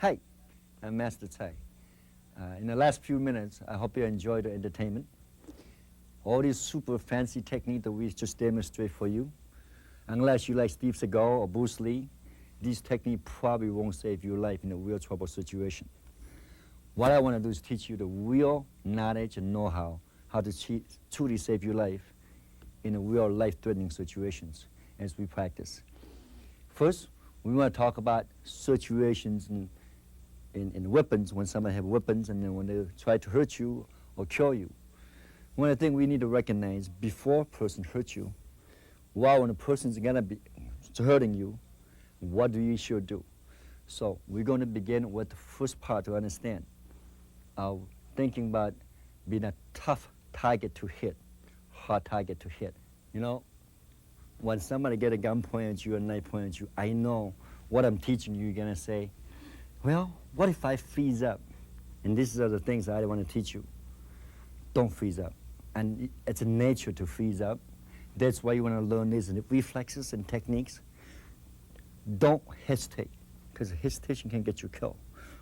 Hi, I'm Master Tsai. In the last few minutes, I hope you enjoyed the entertainment. All these super fancy techniques that we just demonstrate for you, unless you like Steve Seagal or Bruce Lee, these techniques probably won't save your life in a real trouble situation. What I want to do is teach you the real knowledge and know-how to truly save your life in a real life-threatening situations as we practice. First, we want to talk about situations in weapons, when somebody have weapons and then when they try to hurt you or kill you. One of the things we need to recognize before a person hurts you, while when a person's gonna be hurting you, what do you should do? So we're going to begin with the first part to understand. Thinking about being a tough target to hit, hard target to hit. You know, when somebody get a gun pointed at you, a knife pointed at you, I know what I'm teaching you, you're gonna say, well, what if I freeze up? And these are the things I want to teach you. Don't freeze up. And it's a nature to freeze up. That's why you want to learn these reflexes and techniques. Don't hesitate, because hesitation can get you killed.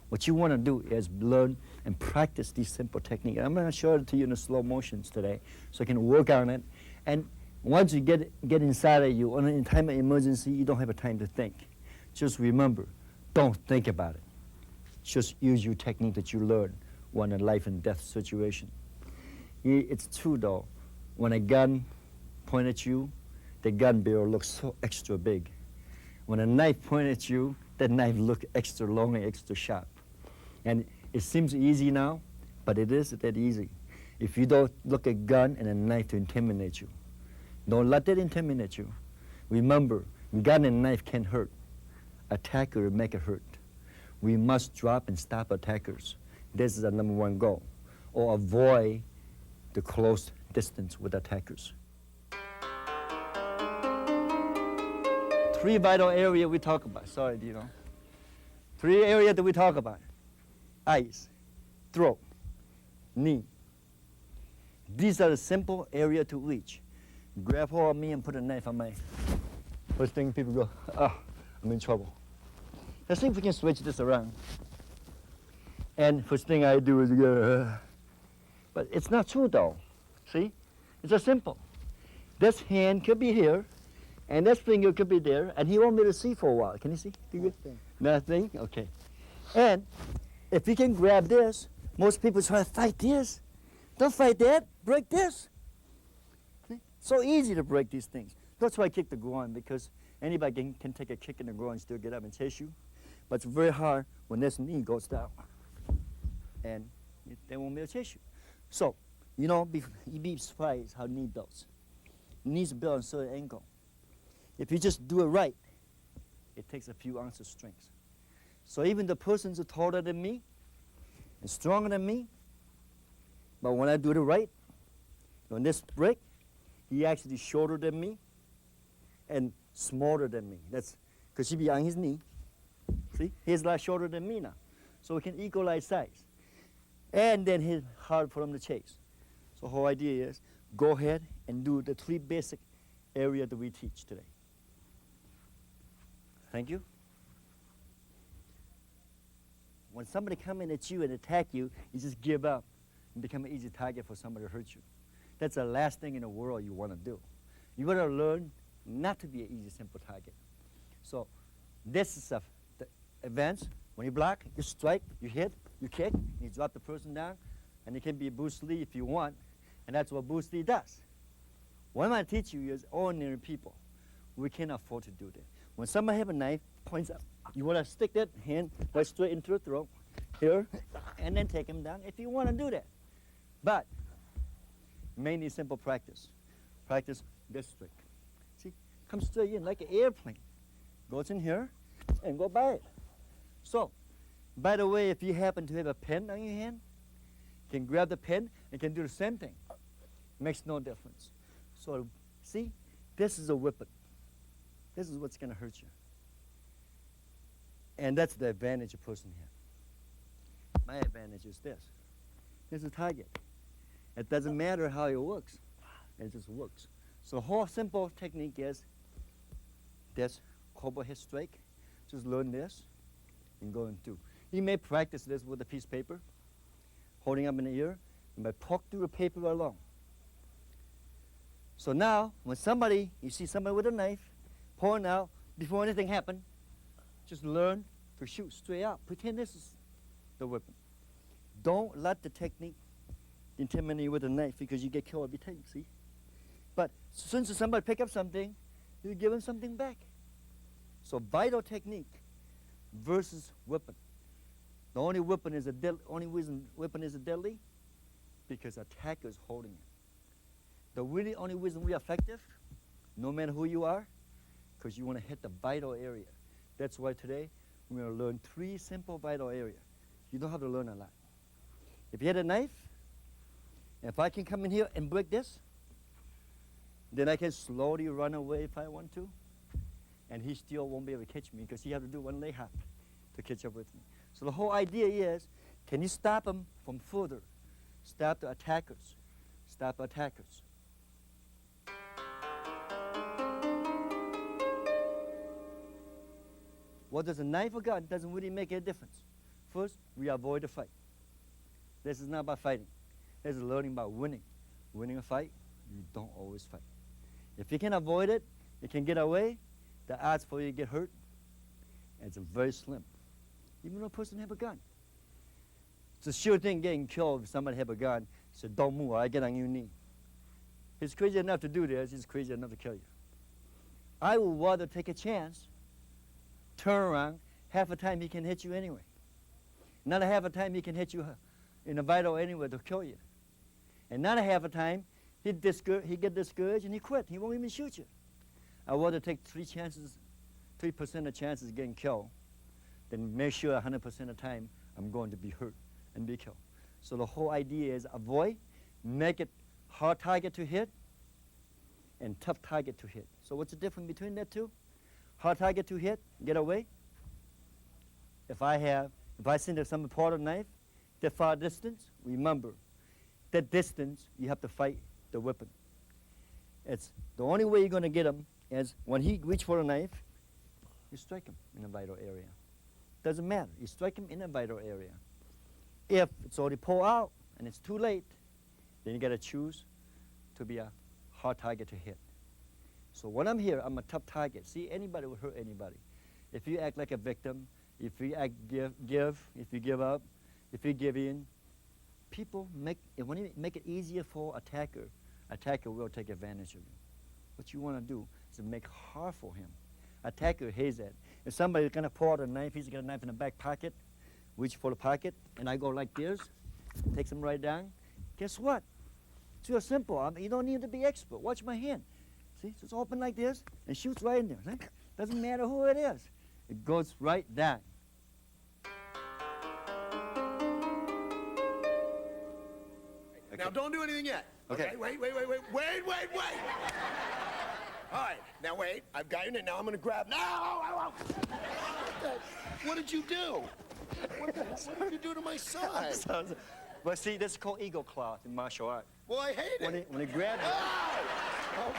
What you want to do is learn and practice these simple techniques. I'm going to show it to you in the slow motions today, so you can work on it. And once you get inside of you, in a time of emergency, you don't have a time to think. Just remember, don't think about it. Just use your technique that you learned when a life and death situation. It's true though, when a gun pointed at you, the gun barrel looks so extra big. When a knife pointed at you, that knife looks extra long and extra sharp. And it seems easy now, but it isn't that easy. If you don't look at a gun and a knife to intimidate you, don't let that intimidate you. Remember, gun and knife can hurt. Attacker will make it hurt. We must drop and stop attackers. This is our number one goal. Or avoid the close distance with attackers. Three vital areas we talk about. Sorry, Dino. Three areas that we talk about. Eyes, throat, knee. These are the simple areas to reach. Grab hold of me and put a knife on my... First thing people go, oh, I'm in trouble. Let's see if we can switch this around. And first thing I do is go, but it's not true though. See? It's just simple. This hand could be here, and this finger could be there, and he won't be able to see for a while. Can you see? Nothing. Nothing? Okay. And if you can grab this, most people try to fight this. Don't fight that. Break this. See? So easy to break these things. That's why I kick the groin, because anybody can take a kick in the groin and still get up and chase you. But it's very hard when this knee goes down. And they won't be able to chase you. So, you know, you'd be surprised how knee builds. Knees build on a certain angle. If you just do it right, it takes a few ounces of strength. So even the persons who are taller than me and stronger than me, but when I do it right, on this brick, he actually shorter than me and smaller than me. That's because he be on his knee. See, he's a lot shorter than me now. So we can equalize size. And then it's hard for him to chase. So the whole idea is go ahead and do the three basic areas that we teach today. Thank you. When somebody coming at you and attack you, you just give up and become an easy target for somebody to hurt you. That's the last thing in the world you want to do. You want to learn not to be an easy, simple target. So this is the advance. When you block, you strike, you hit, you kick, you drop the person down, and it can be Bruce Lee if you want, and that's what Bruce Lee does. What I'm going to teach you is ordinary people. We can't afford to do that. When somebody have a knife, points up, you want to stick that hand right straight into the throat, here, and then take him down if you want to do that. But mainly simple practice. Practice this trick. See, come straight in like an airplane. Goes in here and go by it. So, by the way, if you happen to have a pen on your hand, you can grab the pen and can do the same thing. Makes no difference. So, see, this is a weapon. This is what's going to hurt you. And that's the advantage a person has. My advantage is this. This is a target. It doesn't matter how it works. It just works. So the whole simple technique is this cobra head strike. Just learn this and go and do. You may practice this with a piece of paper, holding up in the ear, and by poke through the paper along. So now, when you see somebody with a knife, pulling out, before anything happens, just learn to shoot straight out. Pretend this is the weapon. Don't let the technique intimidate you with a knife because you get killed every time, see? But as soon as somebody pick up something, you give them something back. So vital technique versus weapon. The only weapon is only reason weapon is deadly because attacker is holding it. The really only reason we are effective, no matter who you are, because you want to hit the vital area. That's why today we're going to learn 3 simple vital areas. You don't have to learn a lot. If you had a knife, if I can come in here and break this, then I can slowly run away if I want to, and he still won't be able to catch me because he has to do one leg hop to catch up with me. So the whole idea is, can you stop him from further? Stop the attackers. Stop attackers. What does a knife or gun doesn't really make a difference. First, we avoid the fight. This is not about fighting. This is learning about winning. Winning a fight, you don't always fight. If you can avoid it, you can get away, the odds for you to get hurt, it's very slim. Even though a person have a gun. It's a sure thing getting killed if somebody have a gun. So don't move, or I get on your knee. He's crazy enough to do this, he's crazy enough to kill you. I would rather take a chance, turn around, half the time he can hit you anyway. Another half the time he can hit you in a vital anywhere to kill you. Another half the time he get discouraged and he quit. He won't even shoot you. I would rather take 3% of chances of getting killed than make sure 100% of the time I'm going to be hurt and be killed. So the whole idea is avoid, make it hard target to hit, and tough target to hit. So what's the difference between that two? Hard target to hit, get away. If I send some part of the knife, that far distance, remember, that distance, you have to fight the weapon. It's the only way you're going to get him is when he reach for a knife, you strike him in a vital area. Doesn't matter, you strike him in a vital area. If it's already pulled out and it's too late, then you got to choose to be a hard target to hit. So when I'm here, I'm a tough target. See, anybody will hurt anybody. If you act like a victim, if you if you give up, if you give in, when you make it easier for attacker will take advantage of you. What you want to do is make it hard for him. Attacker hates that. If somebody's going to pull out a knife, he's got a knife in the back pocket, reach for the pocket, and I go like this, takes him right down. Guess what? It's real simple. You don't need to be expert. Watch my hand. See, it's open like this and shoots right in there. Right? Doesn't matter who it is. It goes right down. Okay. Now don't do anything yet. Okay. Wait. All right, now wait. I've got your name. Now I'm gonna grab. No! What did you do? What did you do to my son? But see, this is called eagle claw in martial art. Well, I hate it. When he grabs it. Oh!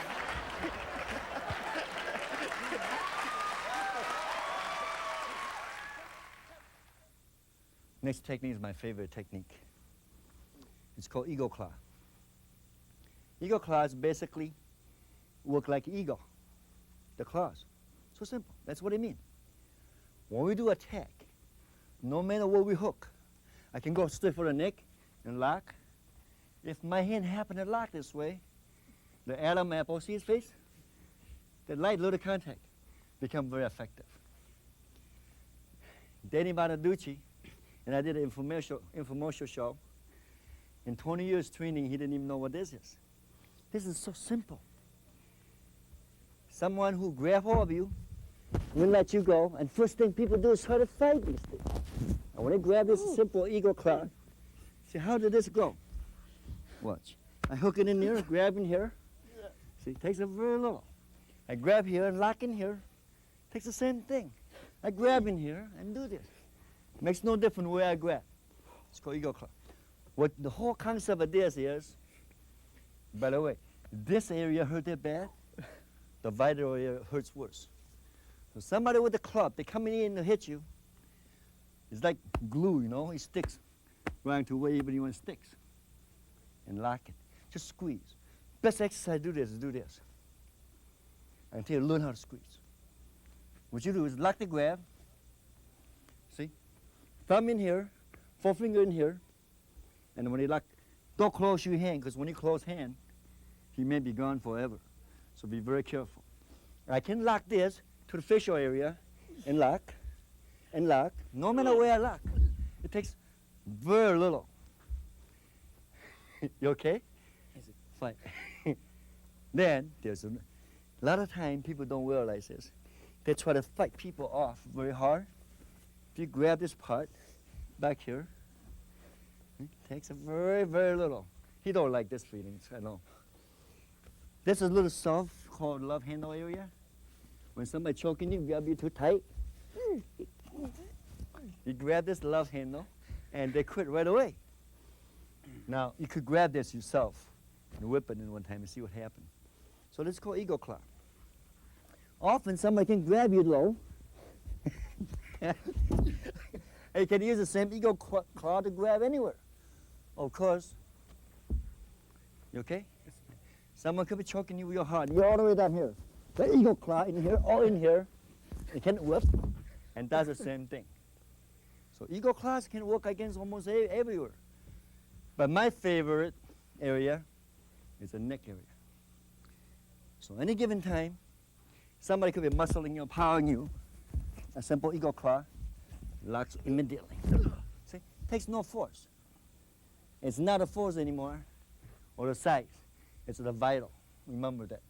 Next technique is my favorite technique. It's called eagle claw. Eagle claws basically work like eagle, the claws. So simple. That's what it means. When we do attack, no matter where we hook, I can go straight for the neck and lock. If my hand happen to lock this way, the Adam apple, see his face? The light little contact become very effective. Danny Bonaducci, and I did an infomercial show. In 20 years training, he didn't even know what this is. This is so simple. Someone who grab hold of you will let you go, and first thing people do is try to fight these things. And when they grab this simple eagle claw, see, how did this go? Watch. I hook it in here, grab in here. See, it takes a very little. I grab here and lock in here. Takes the same thing. I grab in here and do this. Makes no difference where I grab. It's called eagle claw. What the whole concept of this is, by the way, this area hurt it bad, the vital area hurts worse. So somebody with a club, they coming in to hit you, It's like glue, you know, it sticks right to wherever you want it sticks. And lock it. Just squeeze. Best exercise to do this is do this. Until you learn how to squeeze. What you do is lock the grab. See? Thumb in here, forefinger in here. And when you lock, don't close your hand, because when you close hand, he may be gone forever. So be very careful. I can lock this to the facial area and lock, no matter where I lock. It takes very little. You okay? Fine. Then there's a lot of time people don't realize this. They try to fight people off very hard. If you grab this part back here, it takes a very, very little. He don't like this feelings, I know. This is a little soft called love handle area. When somebody choking you, grab you too tight. You grab this love handle and they quit right away. Now, you could grab this yourself and whip it in one time and see what happens. So this is called eagle claw. Often somebody can grab you low. You can use the same eagle claw to grab anywhere. Of course. You okay? Someone could be choking you real hard. You're all the way down here. The eagle claw in here, all in here. It can whip and does the same thing. So eagle claws can work against almost everywhere. But my favorite area is the neck area. So any given time, somebody could be muscling you, powering you. A simple eagle claw locks immediately. See, takes no force. It's not a force anymore, or the size. It's the vital. Remember that.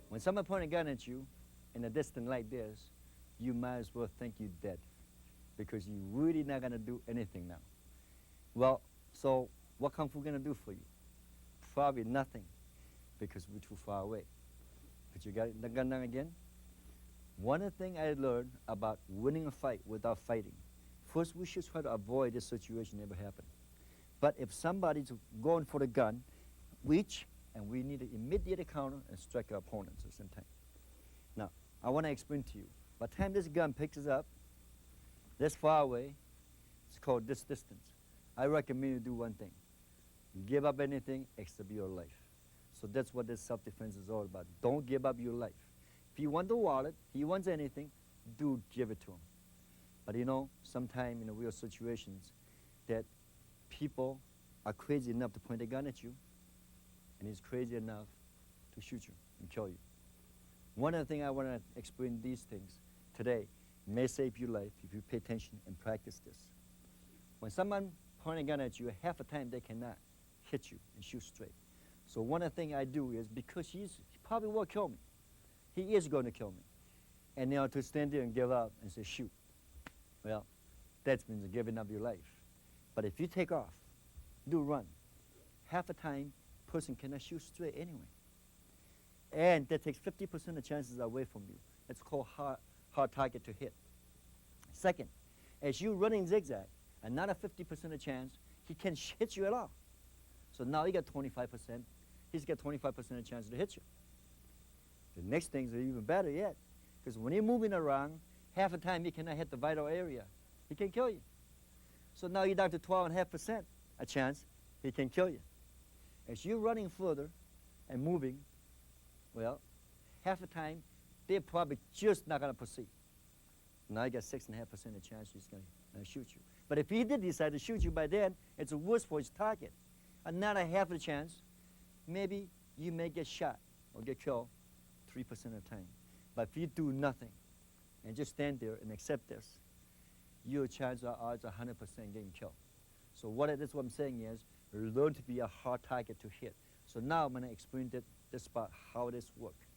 When someone points a gun at you in a distance like this, you might as well think you're dead, because you're really not gonna do anything now. Well, so what Kung Fu gonna do for you? Probably nothing, because we're too far away. But you got the gun down again. One of the things I learned about winning a fight without fighting, first we should try to avoid this situation ever happen. But if somebody's going for the gun, reach, and we need to immediate counter and strike our opponents at the same time. Now, I want to explain to you. By the time this gun picks us up, this far away, it's called this distance. I recommend you do one thing. Give up anything except your life. So that's what this self-defense is all about. Don't give up your life. If you want the wallet, he wants anything, do give it to him. But you know, sometimes in real situations, that people are crazy enough to point a gun at you, and he's crazy enough to shoot you and kill you. One of the things I want to explain these things today may save your life if you pay attention and practice this. When someone points a gun at you, half the time they cannot hit you and shoot straight. So one of the things I do is, because he probably will kill me. He is going to kill me. And now to stand there and give up and say, shoot. Well, that means giving up your life. But if you take off, do run, half the time, person cannot shoot straight anyway. And that takes 50% of chances away from you. It's called hard target to hit. Second, as you running zigzag, another 50% of chance he can hit you at all. So now you got 25%. He's got 25% of chance to hit you. The next things are even better yet, because when you're moving around, half the time he cannot hit the vital area. He can kill you. So now you're down to 12.5% a chance he can kill you. As you're running further and moving, well, half the time they're probably just not going to proceed. Now you got 6.5% of chance he's going to shoot you. But if he did decide to shoot you by then, it's worse for his target. Another half a chance, maybe you may get shot or get killed 3% of the time. But if you do nothing and just stand there and accept this, your chances are odds 100% getting killed. So what I'm saying is, learn to be a hard target to hit. So now I'm going to explain this part, how this works.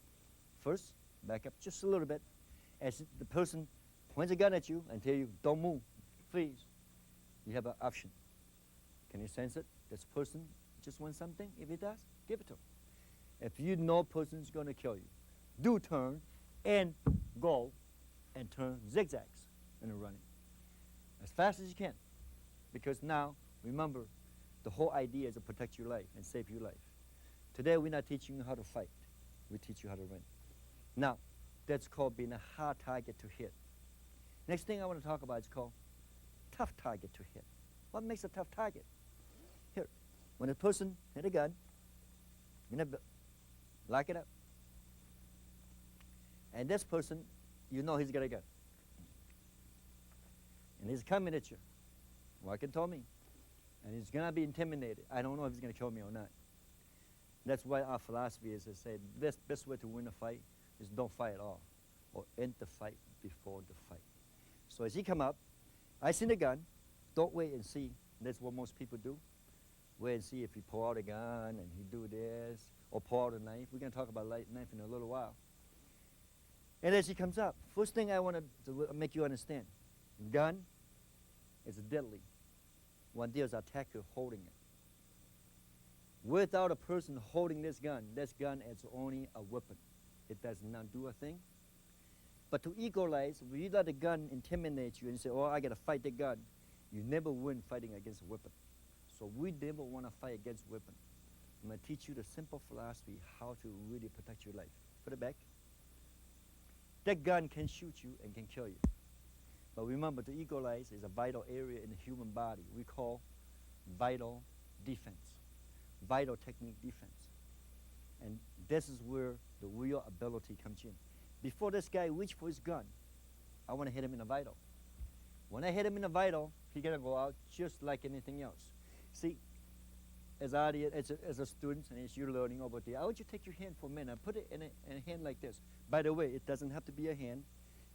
First, back up just a little bit. As the person points a gun at you and tell you, don't move, freeze, you have an option. Can you sense it? This person just wants something. If he does, give it to him. If you know person's going to kill you, do turn and go and turn zigzags and running as fast as you can. Because now, remember, the whole idea is to protect your life and save your life. Today, we're not teaching you how to fight. We teach you how to run. Now, that's called being a hard target to hit. Next thing I want to talk about is called tough target to hit. What makes a tough target? Here, when a person hit a gun, you're gonna lock it up. And this person, you know he's got a gun. And he's coming at you. Walking toward me. And he's gonna be intimidated. I don't know if he's gonna kill me or not. That's why our philosophy is to say the best way to win a fight is don't fight at all, or end the fight before the fight. So as he come up, I see the gun. Don't wait and see. That's what most people do. Wait and see if he pull out a gun and he do this, or pull out a knife. We're gonna talk about light knife in a little while. And as he comes up, first thing I want to make you understand, gun is deadly when there's an attacker holding it. Without a person holding this gun is only a weapon. It does not do a thing. But to equalize, when you let the gun intimidate you and you say, oh, I got to fight the gun, you never win fighting against a weapon. So we never want to fight against a weapon. I'm going to teach you the simple philosophy how to really protect your life. Put it back. That gun can shoot you and can kill you. But remember, to equalize is a vital area in the human body we call vital defense, vital technique defense. And this is where the real ability comes in. Before this guy reaches for his gun, I want to hit him in the vital. When I hit him in the vital, he's going to go out just like anything else. See, as a student, and as you're learning over there, I want you to take your hand for a minute and put it in a hand like this. By the way, it doesn't have to be a hand.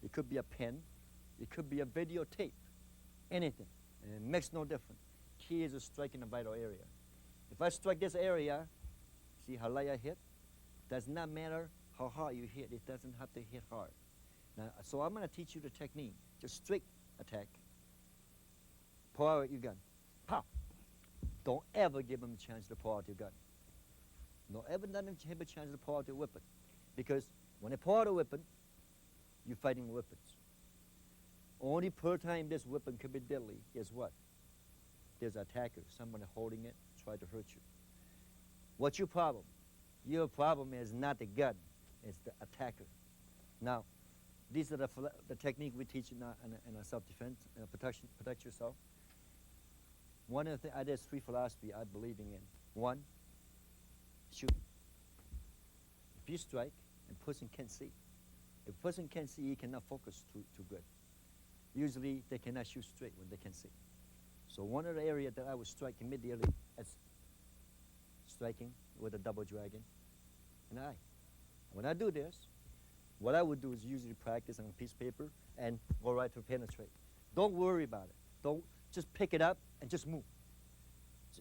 It could be a pen. It could be a videotape. Anything. And it makes no difference. Key is to strike in the vital area. If I strike this area, see how light I hit? Does not matter how hard you hit. It doesn't have to hit hard. Now, so I'm going to teach you the technique. Just straight attack. Pull out your gun. Pop. Don't ever give him a chance to pull out your gun. Don't ever let him have a chance to pull out your weapon. Because when they pull out a weapon, you're fighting weapons. Only per time this weapon can be deadly is what? There's an attacker, someone holding it, try to hurt you. What's your problem? Your problem is not the gun, it's the attacker. Now, these are the technique we teach in our self-defense, protect yourself. One of there's three philosophy I believe in. One, shoot. If you strike and person can't see, if a person can't see, he cannot focus too good. Usually they cannot shoot straight when they can see. So one of the areas that I would strike immediately is striking with a double dragon in the eye. When I do this, what I would do is usually practice on a piece of paper and go right to penetrate. Don't worry about it. Don't just pick it up and just move.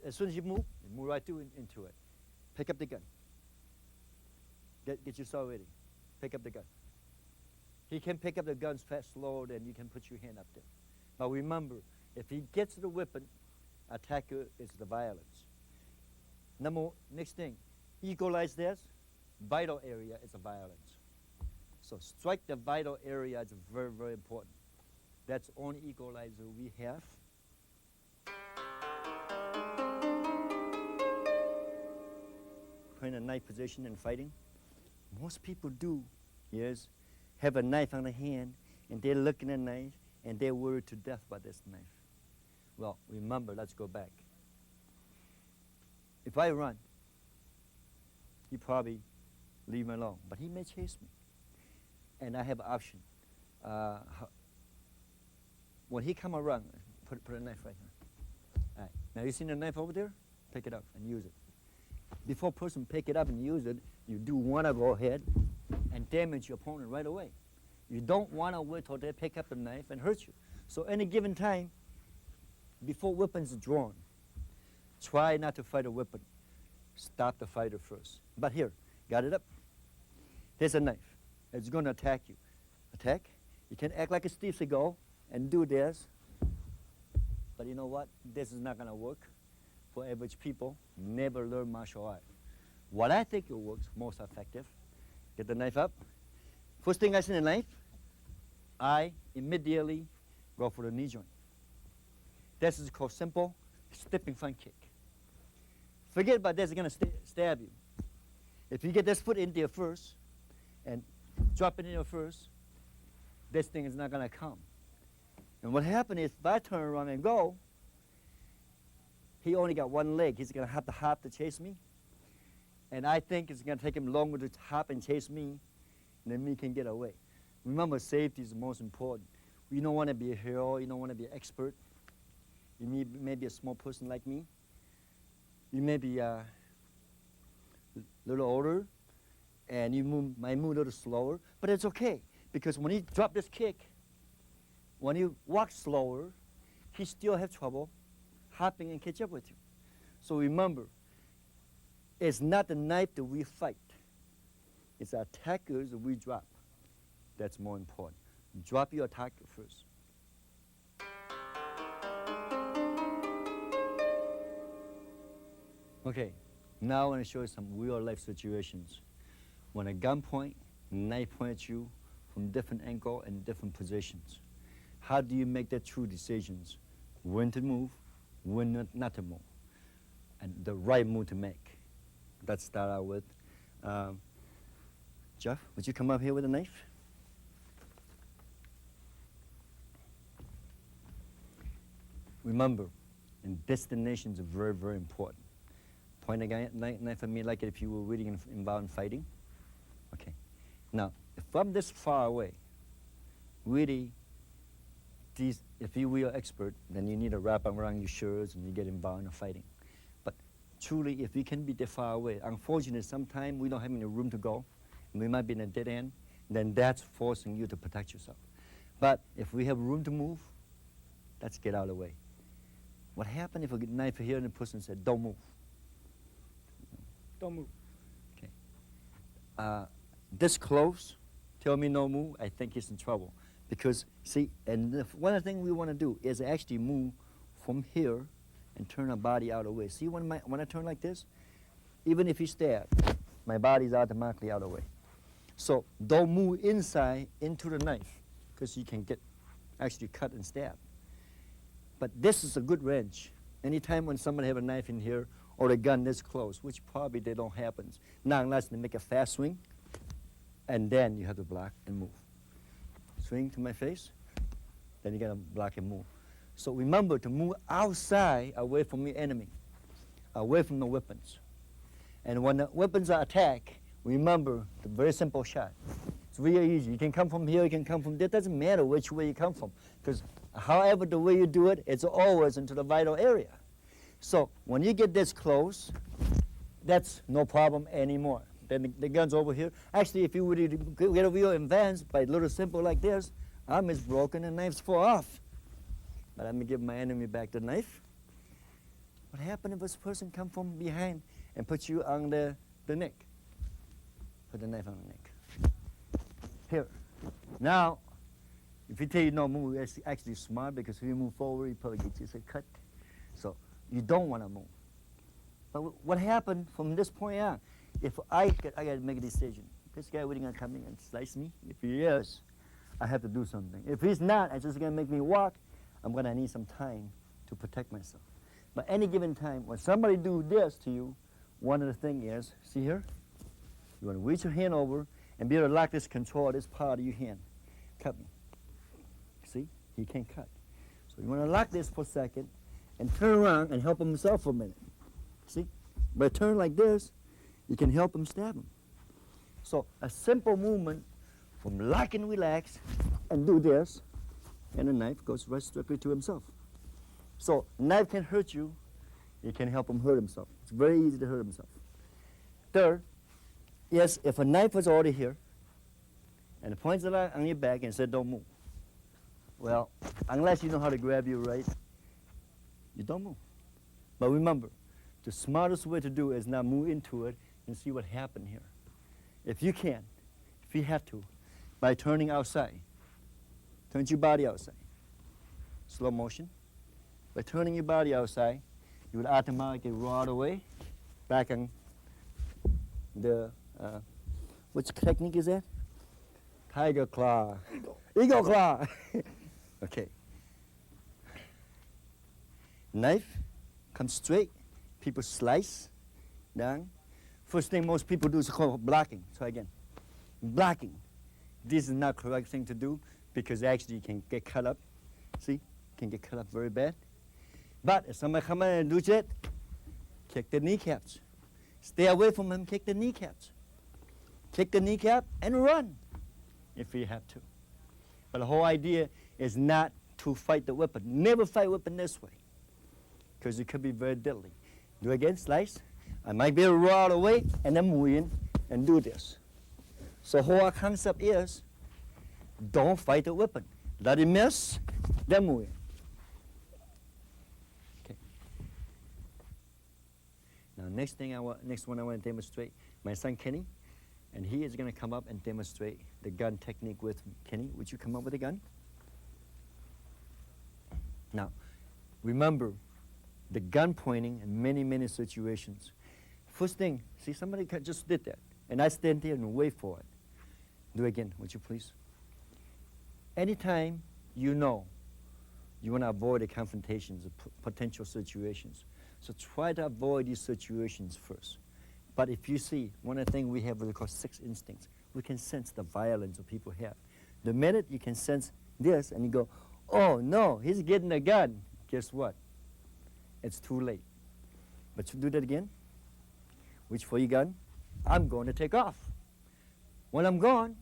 As soon as you move right into it. Pick up the gun. Get yourself ready. Pick up the gun. He can pick up the guns fast, slower, then you can put your hand up there. But remember, if he gets the weapon, attacker is the violence. Next thing, equalize this, vital area is a violence. So strike the vital area is very, very important. That's the only equalizer we have. In a knife position and fighting. Most people do is have a knife on the hand and they're looking at the knife and they're worried to death by this knife. Well, remember, let's go back. If I run, he probably leave me alone, but he may chase me. And I have an option. When he come around, put a knife right here. All right. Now you see the knife over there? Pick it up and use it. Before a person pick it up and use it, you do want to go ahead and damage your opponent right away. You don't want to wait till they pick up the knife and hurt you. So any given time, before weapons are drawn, try not to fight a weapon. Stop the fighter first. But here, got it up? There's a knife. It's going to attack you. Attack. You can act like a Steve Seagal and do this. But you know what? This is not going to work. For average people, never learn martial art. What I think it works most effective, get the knife up. First thing I see the knife, I immediately go for the knee joint. This is called simple stepping front kick. Forget about this, it's gonna stab you. If you get this foot in there first, and drop it in your first, this thing is not going to come. And what happened is, if I turn around and go, he only got one leg. He's going to have to hop to chase me. And I think it's going to take him longer to hop and chase me than me can get away. Remember, safety is the most important. You don't want to be a hero. You don't want to be an expert. You may be a small person like me. You may be a little older, and you might move a little slower. But it's okay, because when you drop this kick, when you walk slower, he still have trouble hopping and catch up with you. So remember, it's not the knife that we fight. It's our attackers that we drop. That's more important. Drop your attacker first. Okay, now I want to show you some real-life situations. When a gun point, knife point at you from different angle and different positions. How do you make the true decisions? When to move, when not to move, and the right move to make. Let's start out with Jeff, would you come up here with a knife? Remember, and destinations are very, very important. Point a knife at me like if you were really involved in fighting. Okay. Now, if I'm this far away, really, if you were an expert, then you need to wrap around your shirts and you get involved in fighting. But truly, if we can be that far away, unfortunately, sometimes we don't have any room to go, and we might be in a dead end, then that's forcing you to protect yourself. But if we have room to move, let's get out of the way. What happened if a knife here and the person said, don't move? Don't move. Okay. This close, tell me no move, I think he's in trouble. Because, see, and one of the things we want to do is actually move from here and turn our body out of the way. See, when I turn like this, even if you stab, my body's automatically out of the way. So don't move inside into the knife, because you can get actually cut and stab. But this is a good range. Anytime when somebody have a knife in here or a gun this close, which probably they don't happen, now unless they make a fast swing, and then you have to block and move. Swing to my face, then you gotta block and move. So remember to move outside, away from your enemy, away from the weapons. And when the weapons are attacked, remember the very simple shot. It's really easy. You can come from here, you can come from there. It doesn't matter which way you come from, because however the way you do it, it's always into the vital area. So when you get this close, that's no problem anymore. Then the gun's over here. Actually, if you would get a real advanced by a little simple like this, arm is broken and knife's fall off. But let me give my enemy back the knife. What happened if this person come from behind and put you on the neck? Put the knife on the neck. Here. Now, if he tell you no move, it's actually smart, because if you move forward, you probably get yourself cut. So you don't want to move. But what happened from this point on? If I got to make a decision. This guy really gonna come in and slice me? If he is, I have to do something. If he's not, it's just gonna make me walk. I'm gonna need some time to protect myself. But any given time, when somebody do this to you, one of the things is, see here? You wanna reach your hand over and be able to lock this control, this part of your hand. Cut me. See? He can't cut. So you wanna lock this for a second and turn around and help himself for a minute. See? By turn like this, you can help him stab him. So a simple movement from lock and relax and do this, and the knife goes right strictly to himself. So knife can hurt you, you can help him hurt himself. It's very easy to hurt himself. Third, yes, if a knife was already here, and it points it out on your back and said don't move. Well, unless you know how to grab you right, you don't move. But remember, the smartest way to do it is not move into it and see what happened here. If you can, if you have to, by turning outside, turn your body outside. Slow motion. By turning your body outside, you would automatically roll out away, back on the, which technique is that? Tiger claw. Eagle claw. Okay. Knife comes straight. People slice down. First thing most people do is called blocking. So again, blocking. this is not correct thing to do because actually you can get cut up. See, can get cut up very bad. But if somebody come in and do it, kick the kneecaps. Stay away from him, kick the kneecaps. Kick the kneecap and run if you have to. But the whole idea is not to fight the weapon. Never fight weapon this way because it could be very deadly. Do again, slice. I might be able to roll out of the way and then move in and do this. So whole concept is don't fight the weapon. Let it miss, then move in. Okay. Now next one I want to demonstrate, my son Kenny, and he is going to come up and demonstrate the gun technique with me. Kenny, would you come up with a gun? Now, remember the gun pointing in many, many situations. First thing, see somebody just did that, and I stand there and wait for it. Do it again, would you please? Anytime you know you want to avoid the confrontations of potential situations, so try to avoid these situations first. But if you see, one of the things we have what we call sixth instincts, we can sense the violence that people have. The minute you can sense this and you go, oh no, he's getting a gun, guess what? It's too late. But you do that again, reach for your gun, I'm going to take off. When I'm gone,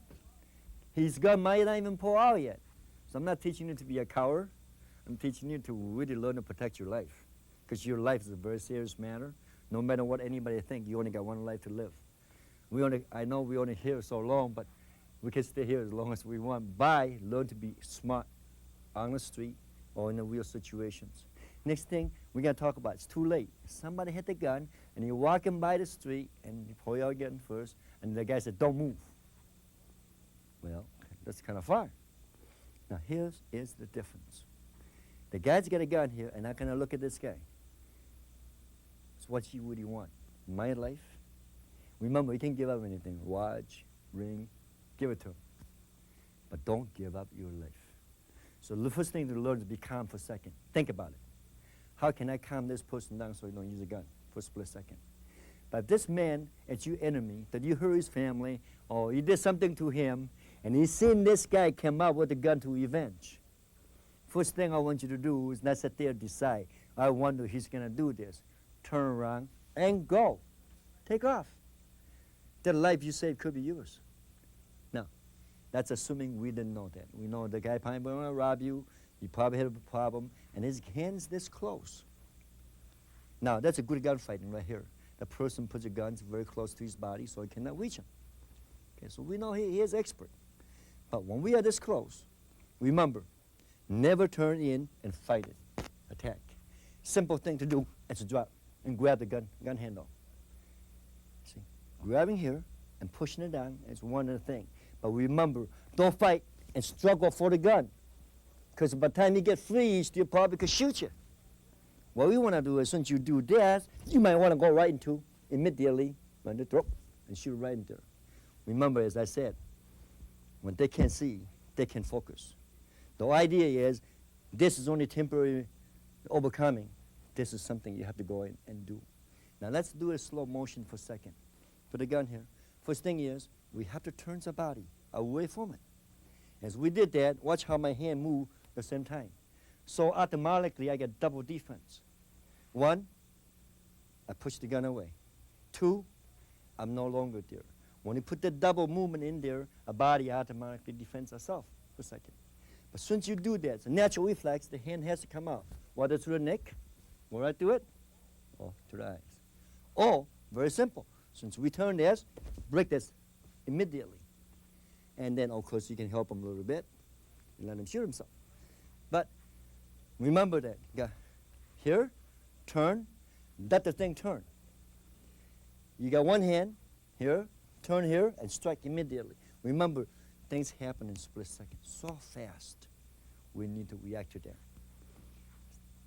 his gun might not even pull out yet. So I'm not teaching you to be a coward. I'm teaching you to really learn to protect your life. Because your life is a very serious matter. No matter what anybody thinks, you only got one life to live. I know we only here so long, but we can stay here as long as we want by learn to be smart on the street or in the real situations. Next thing we're going to talk about, it's too late. Somebody hit the gun, and you're walking by the street, and you pull your gun first, and the guy said, don't move. Well, that's kind of far. Now, here's the difference. The guy's got a gun here, and I'm going to look at this guy. So what would you want? My life? Remember, you can't give up anything. Watch, ring, give it to him. But don't give up your life. So the first thing to learn is to be calm for a second. Think about it. How can I calm this person down so he don't use a gun for a split second? But if this man is your enemy, that you hurt his family, or you did something to him, and he's seen this guy come up with a gun to revenge, first thing I want you to do is not sit there and decide, I wonder if he's going to do this. Turn around and go. Take off. The life you saved could be yours. Now, that's assuming we didn't know that. We know the guy probably want to rob you. He probably had a problem, and his hand's this close. Now, that's a good gunfighting right here. The person puts a gun very close to his body so he cannot reach him. Okay, so we know he is expert. But when we are this close, remember, never turn in and fight it. Attack. Simple thing to do is to drop and grab the gun handle. See, grabbing here and pushing it down is one of the things. But remember, don't fight and struggle for the gun. Because by the time you get free, he still probably could shoot you. What we want to do is, since you do that, you might want to go right into, immediately, run the throat and shoot right in there. Remember, as I said, when they can't see, they can focus. The idea is, this is only temporary overcoming. This is something you have to go in and do. Now let's do a slow motion for a second. Put the gun here. First thing is, we have to turn the body away from it. As we did that, watch how my hand moved at the same time. So automatically, I get double defense. One, I push the gun away. Two, I'm no longer there. When you put the double movement in there, a body automatically defends itself for a second. But since you do that, it's a natural reflex, the hand has to come out. Whether through the neck, or right through it, or to the eyes. Or, very simple, since we turn this, break this immediately. And then, of course, you can help him a little bit and let him shoot himself. But remember that. Here, turn, let the thing turn. You got one hand here, turn here, and strike immediately. Remember, things happen in split seconds. So fast, we need to react to that.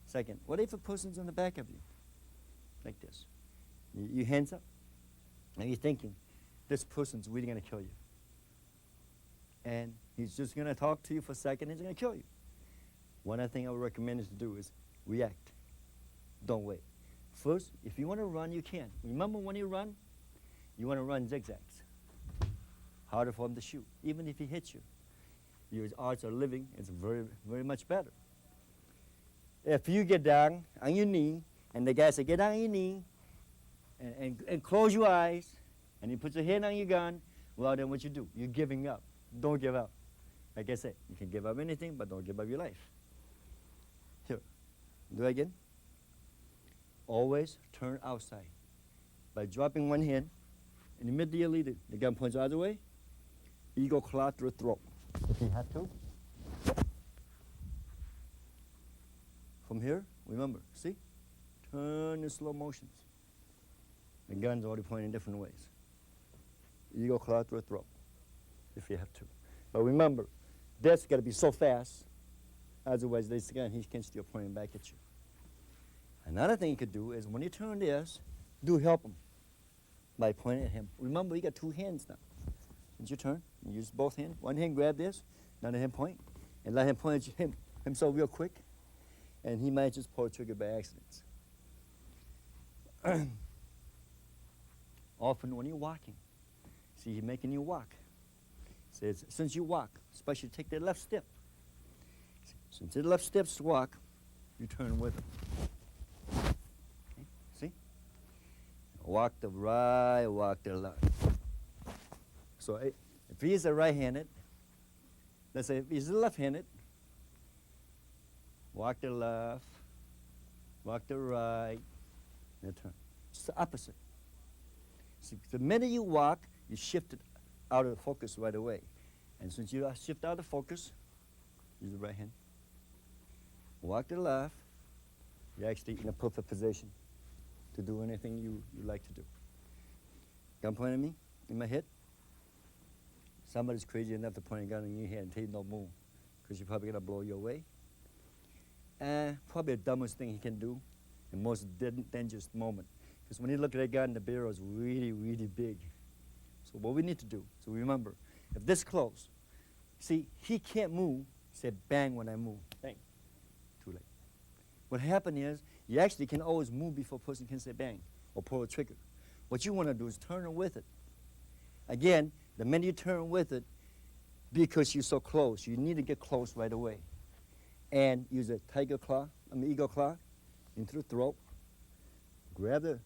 Second, what if a person's on the back of you? Like this. Your hands up, and you're thinking, this person's really going to kill you. And he's just going to talk to you for a second, and he's going to kill you. One other thing I would recommend is to do is react. Don't wait. First, if you want to run, you can. Remember when you run? You want to run zigzags. harder for him to shoot. Even if he hits you, your odds of living is very, very much better. If you get down on your knee, and the guy says, get down on your knee, and close your eyes, and you put your hand on your gun, well, then what you do? You're giving up. Don't give up. Like I said, you can give up anything, but don't give up your life. Here, do it again. Always turn outside. By dropping one hand, and immediately the gun points the other way, eagle claw through the throat. If you have to. From here, remember, see? Turn in slow motions. The gun's already pointing different ways. Eagle claw through the throat, if you have to. But remember, that's got to be so fast, otherwise this gun, he can still point back at you. Another thing you could do is when you turn this, do help him by pointing at him. Remember, you got two hands now. It's your turn. You use both hands. One hand grab this, another hand point, and let him point at himself real quick, and he might just pull the trigger by accident. Often when you're walking, see, he's making you walk. Says, since you walk, especially take the left step. Since the left steps to walk, you turn with him. Okay, see? Walk the right, walk the left. So if he's a right-handed, let's say if he's left-handed, walk the left, walk the right, and turn. It's the opposite. See, the minute you walk, you shift it out of focus right away. And since you shift out of focus, use the right hand. Walk to the left, you're actually in a perfect position to do anything you like to do. Gun point at me, in my head. Somebody's crazy enough to point a gun in your head and tell you no move, because you're probably going to blow your way. Probably the dumbest thing he can do, and most dangerous moment. Because when you look at that gun, the barrel is really, really big. So what we need to do, so remember, if this close, see, he can't move, say bang when I move, bang, too late. What happened is, you actually can always move before a person can say bang, or pull a trigger. What you want to do is turn with it. Again, the minute you turn with it, because you're so close, you need to get close right away. And use a eagle claw, into the throat, grab the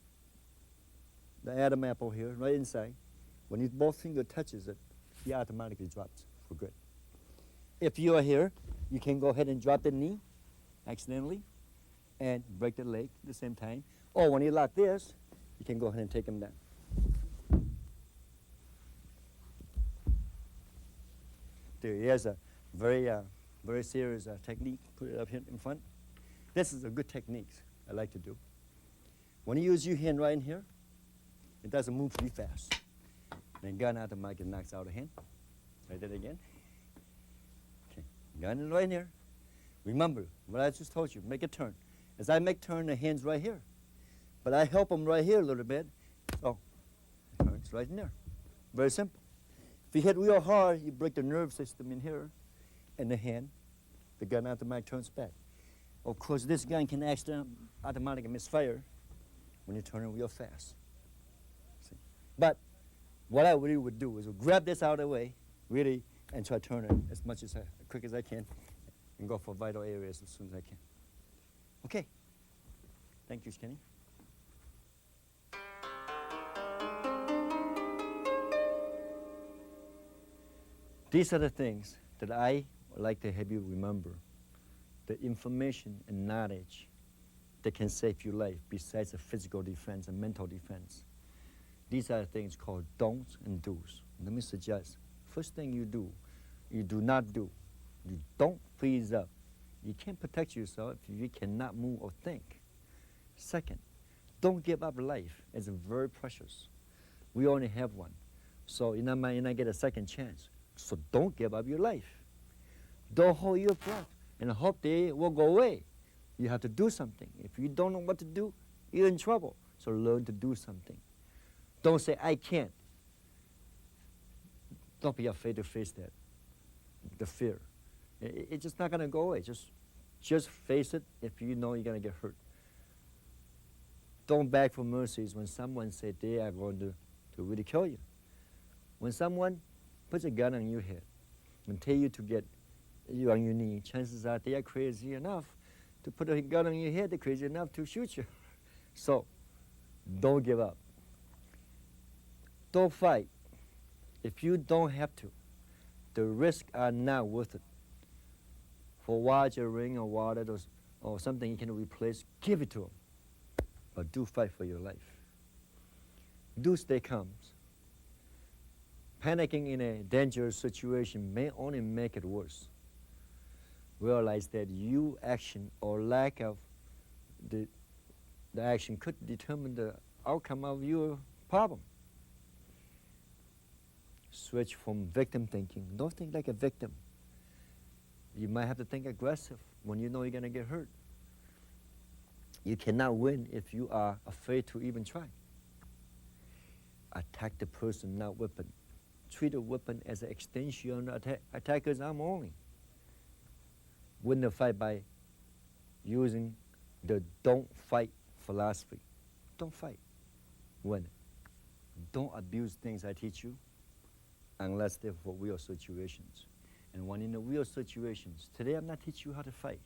Adam apple here, right inside. When his both finger touches it, he automatically drops for good. If you are here, you can go ahead and drop the knee accidentally and break the leg at the same time. Or when you lock this, you can go ahead and take him down. Here's a very serious technique. Put it up here in front. This is a good technique I like to do. When you use your hand right in here, it doesn't move pretty fast. Then gun out the mic and knocks out a hand. Try that again. Okay, gun is right in here. Remember what I just told you, make a turn. As I make turn, the hand's right here. But I help him right here a little bit. So, it's right in there. Very simple. If you hit real hard, you break the nerve system in here, and the hand, the gun automatic turns back. Of course, this gun can accidentally automatically misfire when you turn it real fast. See? But what I really would do is grab this out of the way, really, and try to turn it as quick as I can, and go for vital areas as soon as I can. Okay. Thank you, Kenny. These are the things that I would like to have you remember. The information and knowledge that can save your life besides the physical defense and mental defense. These are things called don'ts and do's. Let me suggest, first thing you do not do. You don't freeze up. You can't protect yourself if you cannot move or think. Second, don't give up life. It's very precious. We only have one. So you might not get a second chance. So don't give up your life. Don't hold your breath and hope they will go away. You have to do something. If you don't know what to do, you're in trouble. So learn to do something. Don't say, I can't. Don't be afraid to face that, the fear. It's just not going to go away. Just face it if you know you're going to get hurt. Don't beg for mercies when someone said they are going to really kill you. When someone puts a gun on your head and tell you to get you on your knee, chances are they are crazy enough to put a gun on your head. They're crazy enough to shoot you. So don't give up. Don't fight. If you don't have to, the risks are not worth it. For watch, a ring, or wallet, or something you can replace, give it to them. But do fight for your life. Do stay calm. Panicking in a dangerous situation may only make it worse. Realize that your action or lack of the action could determine the outcome of your problem. Switch from victim thinking. Don't think like a victim. You might have to think aggressive when you know you're going to get hurt. You cannot win if you are afraid to even try. Attack the person, not weapon. Treat a weapon as an extension of attacker's arm only. Win the fight by using the don't fight philosophy. Don't fight. Win it. Don't abuse things I teach you unless they're for real situations. And when in the real situations, today I'm not teaching you how to fight.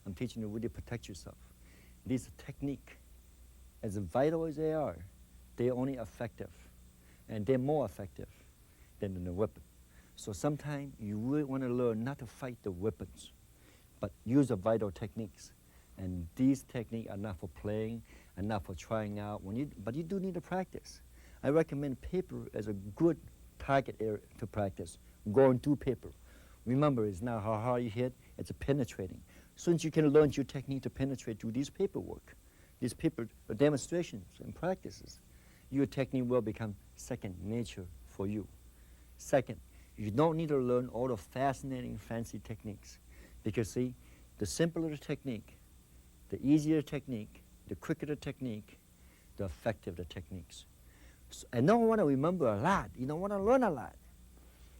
I'm teaching you really to protect yourself. These techniques, as vital as they are, they're only effective. And they're more effective than the weapon. So sometimes you really want to learn not to fight the weapons, but use the vital techniques. And these techniques are not for playing and not for trying out, but you do need to practice. I recommend paper as a good target area to practice. Going through paper. Remember, it's not how hard you hit, it's a penetrating. Since you can learn your technique to penetrate through these paperwork, these paper demonstrations and practices, your technique will become second nature for you. Second, you don't need to learn all the fascinating, fancy techniques. Because see, the simpler the technique, the easier the technique, the quicker the technique, the effective the techniques. So, and don't want to remember a lot. You don't want to learn a lot.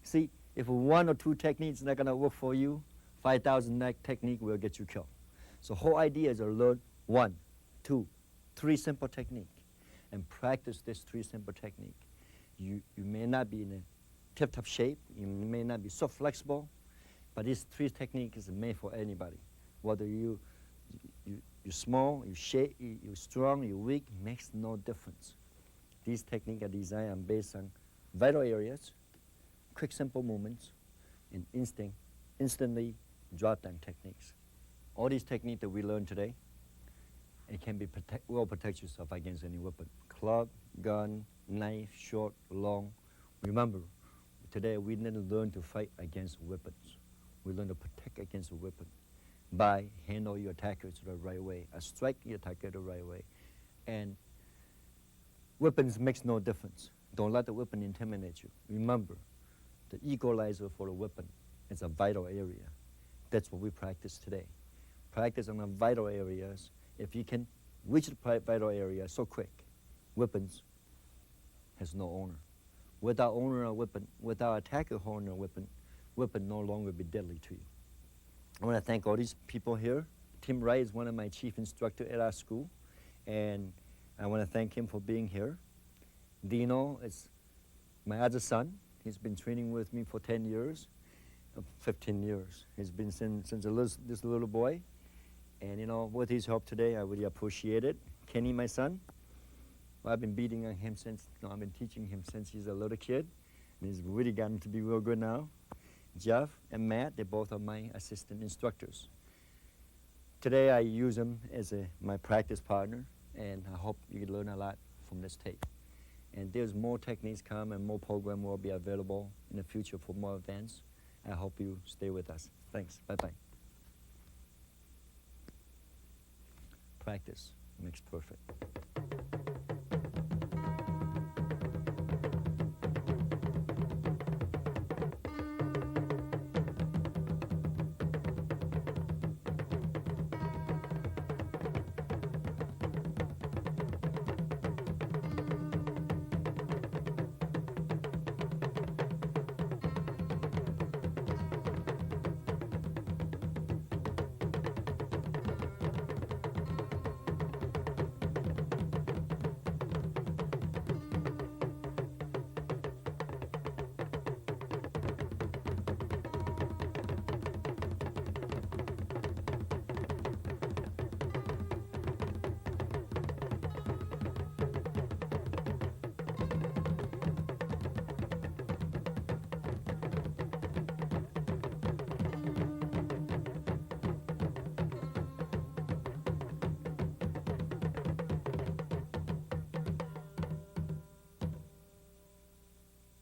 See, if one or two techniques not going to work for you, 5,000 technique will get you killed. So whole idea is to learn 1, 2, 3 simple technique and practice this 3 simple technique. You may not be in a tip-top shape, you may not be so flexible, but these 3 techniques are made for anybody. Whether you're small, you're strong, you're weak, makes no difference. These techniques are designed and based on vital areas, quick, simple movements, and instantly drop-down techniques. All these techniques that we learned today, it can be well protect yourself against any weapon. Club, gun, knife, short, long. Remember, today we didn't learn to fight against weapons. We learn to protect against a weapon by handle your attackers the right way, strike your attacker the right way. And weapons makes no difference. Don't let the weapon intimidate you. Remember, the equalizer for the weapon is a vital area. That's what we practice today. Practice on the vital areas. If you can reach the vital area so quick, weapons has no owner. Without owner of weapon, without attacker owner of weapon no longer be deadly to you. I want to thank all these people here. Tim Wright is one of my chief instructors at our school, and I want to thank him for being here. Dino is my other son. He's been training with me for 10 years, 15 years. He's been since this little boy. And you know, with his help today, I really appreciate it. Kenny, my son, well, I've been beating on him I've been teaching him since he's a little kid. And he's really gotten to be real good now. Jeff and Matt, they both are my assistant instructors. Today I use them as my practice partner, and I hope you learn a lot from this tape. And there's more techniques come and more program will be available in the future for more events. I hope you stay with us. Thanks. Bye-bye. Practice makes perfect.